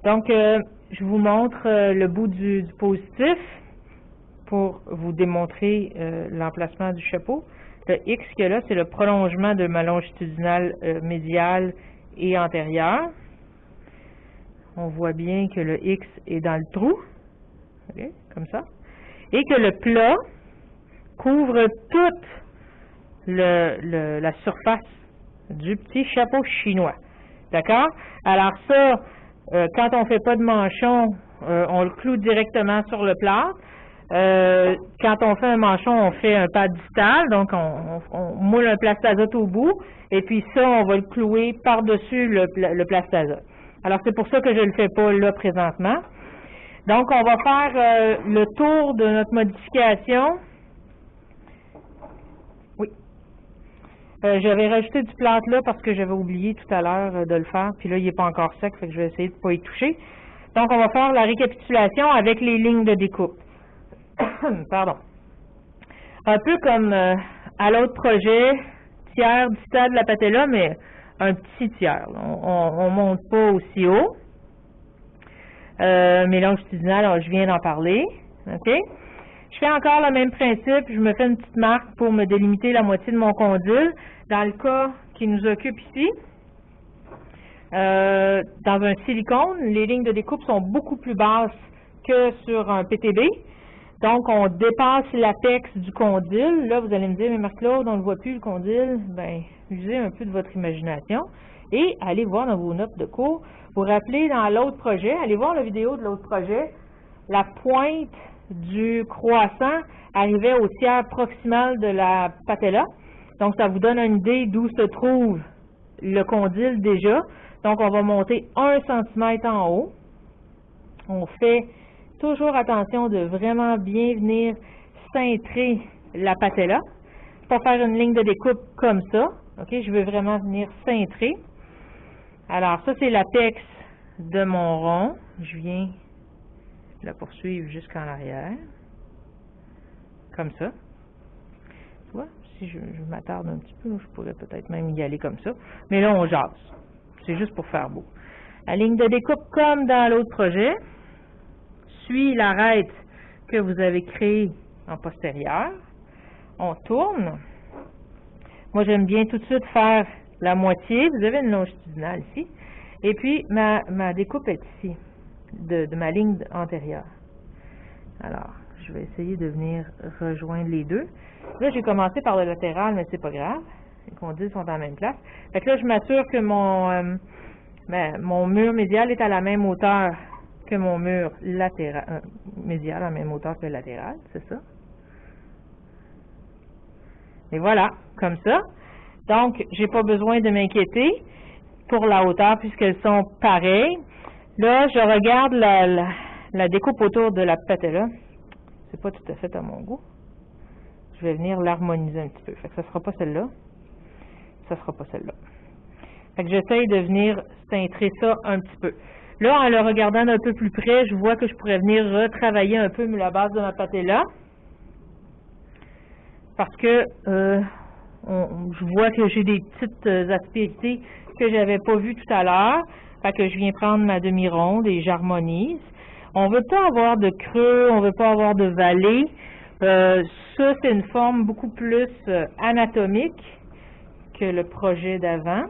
Donc, je vous montre le bout du positif pour vous démontrer l'emplacement du chapeau. Le X qu'il y a là, c'est le prolongement de ma longitudinale médiale et antérieure. On voit bien que le X est dans le trou, okay, comme ça, et que le plat couvre toute la surface du petit chapeau chinois. D'accord? Alors ça, quand on ne fait pas de manchon, on le cloue directement sur le plâtre. Quand on fait un manchon, on fait un pad distal, donc on moule un plastazote au bout, et puis ça, on va le clouer par-dessus le plastazote. Alors, c'est pour ça que je ne le fais pas là présentement. Donc, on va faire le tour de notre modification. Oui. J'avais rajouté du plâtre là parce que j'avais oublié tout à l'heure de le faire, puis là, il n'est pas encore sec, fait que je vais essayer de ne pas y toucher. Donc, on va faire la récapitulation avec les lignes de découpe. Pardon. Un peu comme à l'autre projet, tiers distal de la patella, mais un petit tiers. On ne monte pas aussi haut. Mes longitudinales, je viens d'en parler. OK? Je fais encore le même principe. Je me fais une petite marque pour me délimiter la moitié de mon condyle. Dans le cas qui nous occupe ici, dans un silicone, les lignes de découpe sont beaucoup plus basses que sur un PTB. Donc, on dépasse l'apex du condyle. Là, vous allez me dire, mais Marc-Claude, on ne le voit plus, le condyle. Bien, usez un peu de votre imagination et allez voir dans vos notes de cours. Vous rappelez dans l'autre projet, allez voir la vidéo de l'autre projet, la pointe du croissant arrivait au tiers proximal de la patella. Donc, ça vous donne une idée d'où se trouve le condyle déjà. Donc, on va monter 1 cm en haut. On fait toujours attention de vraiment bien venir cintrer la patella. Pas faire une ligne de découpe comme ça. OK, je veux vraiment venir cintrer. Alors, ça, c'est l'apex de mon rond. Je viens la poursuivre jusqu'en arrière. Comme ça. Tu vois, si je m'attarde un petit peu, je pourrais peut-être même y aller comme ça. Mais là, on jase. C'est juste pour faire beau. La ligne de découpe, comme dans l'autre projet, suit l'arête que vous avez créée en postérieur. On tourne. Moi, j'aime bien tout de suite faire la moitié. Vous avez une longitudinale ici. Et puis, ma découpe est ici, de ma ligne antérieure. Alors, je vais essayer de venir rejoindre les deux. Là, j'ai commencé par le latéral, mais c'est pas grave. Les condyles sont en même place. Fait que là, je m'assure que mon mur médial est à la même hauteur que mon mur latéral, médial, à la même hauteur que le latéral, c'est ça. Et voilà, comme ça. Donc, j'ai pas besoin de m'inquiéter pour la hauteur puisqu'elles sont pareilles. Là, je regarde la découpe autour de la patella. C'est pas tout à fait à mon goût. Je vais venir l'harmoniser un petit peu. Fait que ça sera pas celle-là. Ça sera pas celle-là. Fait que j'essaye de venir cintrer ça un petit peu. Là, en le regardant d'un peu plus près, je vois que je pourrais venir retravailler un peu la base de ma patella. Parce que je vois que j'ai des petites aspérités que j'avais pas vues tout à l'heure. Fait que je viens prendre ma demi-ronde et j'harmonise. On veut pas avoir de creux, on veut pas avoir de vallée. Ça, c'est une forme beaucoup plus anatomique que le projet d'avant.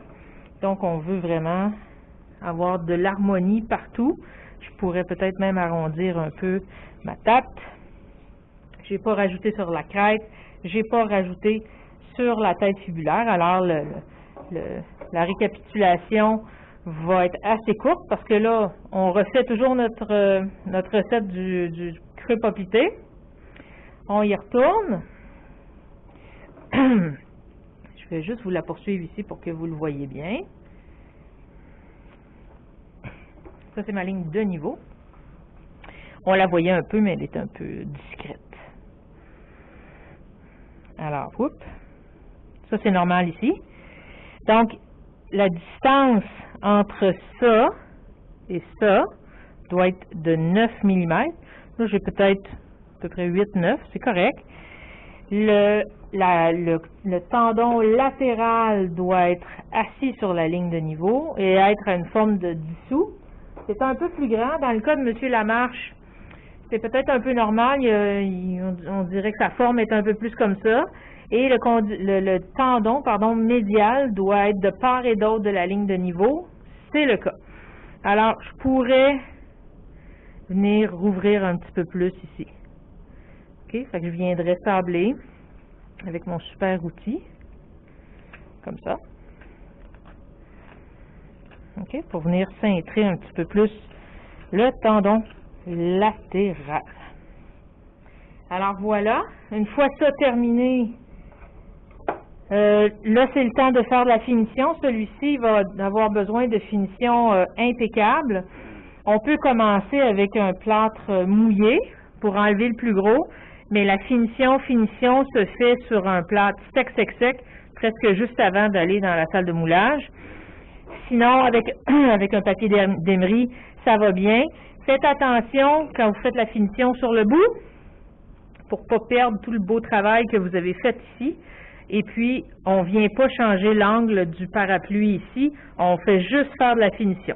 Donc, on veut vraiment avoir de l'harmonie partout. Je pourrais peut-être même arrondir un peu ma tête. J'ai pas rajouté sur la crête. J'ai pas rajouté sur la tête fibulaire. Alors, la récapitulation va être assez courte parce que là, on refait toujours notre recette du creux popité. On y retourne. Je vais juste vous la poursuivre ici pour que vous le voyez bien. Ça, c'est ma ligne de niveau. On la voyait un peu, mais elle est un peu discrète. Alors, oups. Ça, c'est normal ici. Donc, la distance entre ça et ça doit être de 9 mm. Là, j'ai peut-être à peu près 8-9, c'est correct. Le tendon latéral doit être assis sur la ligne de niveau et être à une forme de dissous. c'est un peu plus grand. Dans le cas de M. Lamarche, c'est peut-être un peu normal. On dirait que sa forme est un peu plus comme ça. Et le tendon médial doit être de part et d'autre de la ligne de niveau. C'est le cas. Alors, je pourrais venir rouvrir un petit peu plus ici. OK? Fait que je viendrais sabler avec mon super outil. Comme ça. OK? Pour venir cintrer un petit peu plus le tendon latéral. Alors voilà, une fois ça terminé, là c'est le temps de faire de la finition. Celui-ci va avoir besoin de finition impeccable. On peut commencer avec un plâtre mouillé pour enlever le plus gros, mais la finition se fait sur un plâtre sec, presque juste avant d'aller dans la salle de moulage. Sinon, avec un papier d'émery, ça va bien. Faites attention quand vous faites la finition sur le bout, pour ne pas perdre tout le beau travail que vous avez fait ici. Et puis, on ne vient pas changer l'angle du parapluie ici, on fait juste faire de la finition.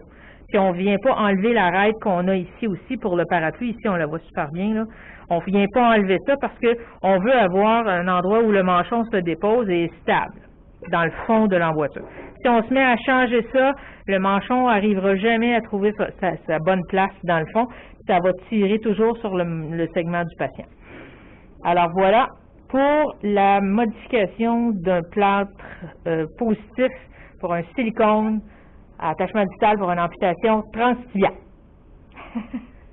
Puis, on ne vient pas enlever l'arête qu'on a ici aussi pour le parapluie. Ici, on la voit super bien, là. On ne vient pas enlever ça parce qu'on veut avoir un endroit où le manchon se dépose et est stable, dans le fond de l'emboîture. Si on se met à changer ça, le manchon n'arrivera jamais à trouver sa bonne place dans le fond. Ça va tirer toujours sur le segment du patient. Alors voilà, pour la modification d'un plâtre positif pour un silicone à attachement distal pour une amputation transtibiale.